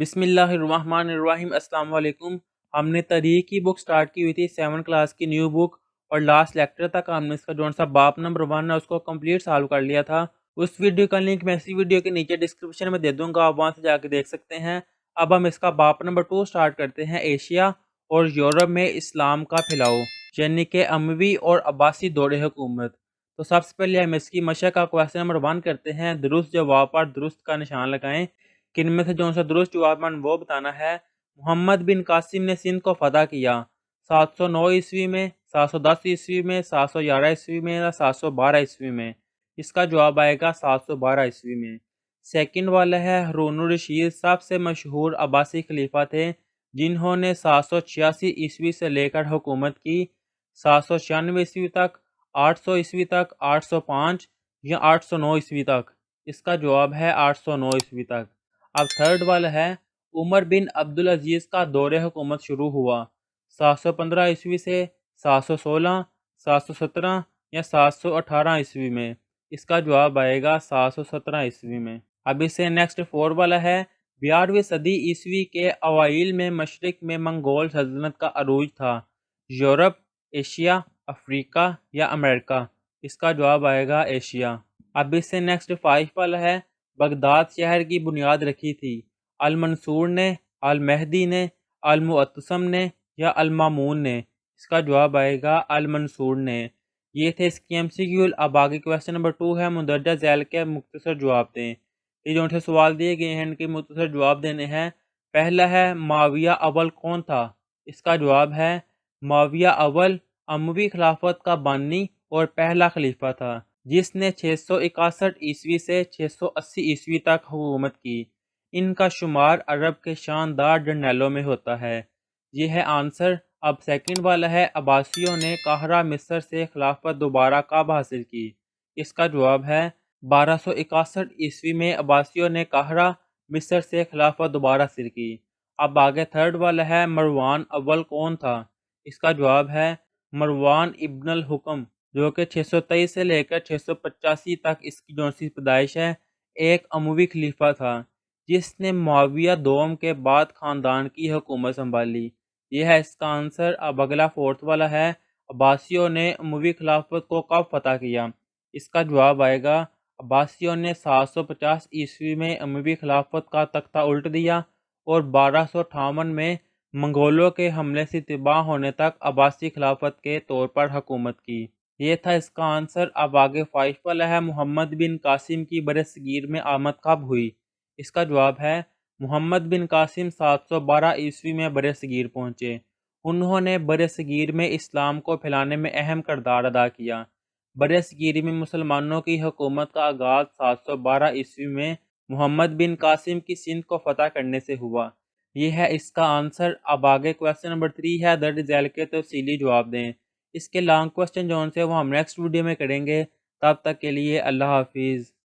بسم اللہ الرحمن الرحیم۔ السلام علیکم۔ ہم نے تاریخ کی بک سٹارٹ کی ہوئی تھی 7 کلاس کی نیو بک، اور لاسٹ لیکچر تک ہم نے اس کا جو سا باپ نمبر 1 ہے اس کو کمپلیٹ سالو کر لیا تھا۔ اس ویڈیو کا لنک میں اسی ویڈیو کے نیچے ڈسکرپشن میں دے دوں گا، آپ وہاں سے جا کے دیکھ سکتے ہیں۔ اب ہم اس کا باپ نمبر 2 سٹارٹ کرتے ہیں، ایشیا اور یورپ میں اسلام کا پھیلاؤ، یعنی کہ اموی اور عباسی دور حکومت۔ تو سب سے پہلے ہم اس کی مشق کا کویسچن نمبر 1 کرتے ہیں۔ درست جواب پر درست کا نشان لگائیں۔ کن میں سے جو سا درست جواب من وہ بتانا ہے۔ محمد بن قاسم نے سندھ کو فتح کیا 709 عیسوی میں، 710 عیسوی میں، 711 عیسوی میں یا 712 عیسوی میں۔ اس کا جواب آئے گا 712 عیسوی میں۔ سیکنڈ والا ہے ہارون الرشید سب سے مشہور عباسی خلیفہ تھے جنہوں نے 786 عیسوی سے لے کر حکومت کی 796 عیسوی تک، 800 عیسوی تک، 805 یا 809 عیسوی تک۔ اس کا جواب ہے 809 عیسوی تک۔ اب تھرڈ والا ہے عمر بن عبدالعزیز کا دور حکومت شروع ہوا 715 عیسوی سے، 716، 717 یا 718 عیسوی میں۔ اس کا جواب آئے گا 717 عیسوی میں۔ اب اس سے نیکسٹ 4 والا ہے 12ویں صدی عیسوی کے اوائل میں مشرق میں منگول سلطنت کا عروج تھا، یورپ، ایشیا، افریقہ یا امریکہ۔ اس کا جواب آئے گا ایشیا۔ اب اس سے نیکسٹ 5 والا ہے بغداد شہر کی بنیاد رکھی تھی، المنصور نے، المہدی نے، المعتصم نے یا المامون نے۔ اس کا جواب آئے گا المنصور نے۔ یہ تھے اس کی MCQ۔ اب آگے کویسچن نمبر 2 ہے مندرجہ ذیل کے مختصر جواب دیں۔ یہ جو سے سوال دیے گئے ہیں ان کے مختصر جواب دینے ہیں۔ پہلا ہے معاویہ اول کون تھا؟ اس کا جواب ہے معاویہ اول اموی خلافت کا بانی اور پہلا خلیفہ تھا جس نے 661 عیسوی سے 680 عیسوی تک حکومت کی۔ ان کا شمار عرب کے شاندار جرنیلوں میں ہوتا ہے۔ یہ ہے آنسر۔ اب سیکنڈ والا ہے عباسیوں نے قاہرہ مصر سے خلافت دوبارہ کب حاصل کی؟ اس کا جواب ہے 1261 عیسوی میں عباسیوں نے قاہرہ مصر سے خلافت دوبارہ حاصل کی۔ اب آگے تھرڈ والا ہے مروان اول کون تھا؟ اس کا جواب ہے مروان ابن الحکم، جو کہ 623 سے لے کر 685 تک اس کی جو سی پیدائش ہے، ایک اموی خلیفہ تھا جس نے معاویہ دوم کے بعد خاندان کی حکومت سنبھالی۔ یہ ہے اس کا آنسر۔ اب اگلا 4 والا ہے عباسیوں نے اموی خلافت کو کب فتح کیا؟ اس کا جواب آئے گا عباسیوں نے 750 عیسوی میں اموی خلافت کا تختہ الٹ دیا اور 1258 میں منگولوں کے حملے سے تباہ ہونے تک عباسی خلافت کے طور پر حکومت کی۔ یہ تھا اس کا آنسر۔ اب آگے 5 والا ہے محمد بن قاسم کی برصغیر میں آمد کب ہوئی؟ اس کا جواب ہے محمد بن قاسم 712 عیسوی میں برصغیر پہنچے۔ انہوں نے برصغیر میں اسلام کو پھیلانے میں اہم کردار ادا کیا۔ برصغیر میں مسلمانوں کی حکومت کا آغاز 712 عیسوی میں محمد بن قاسم کی سندھ کو فتح کرنے سے ہوا۔ یہ ہے اس کا آنسر۔ اب آگے کویسچن نمبر 3 ہے درج ذیل کے تفصیلی جواب دیں۔ اس کے لانگ کویسچن جو سے وہ ہم نیکسٹ ویڈیو میں کریں گے۔ تب تک کے لیے اللہ حافظ۔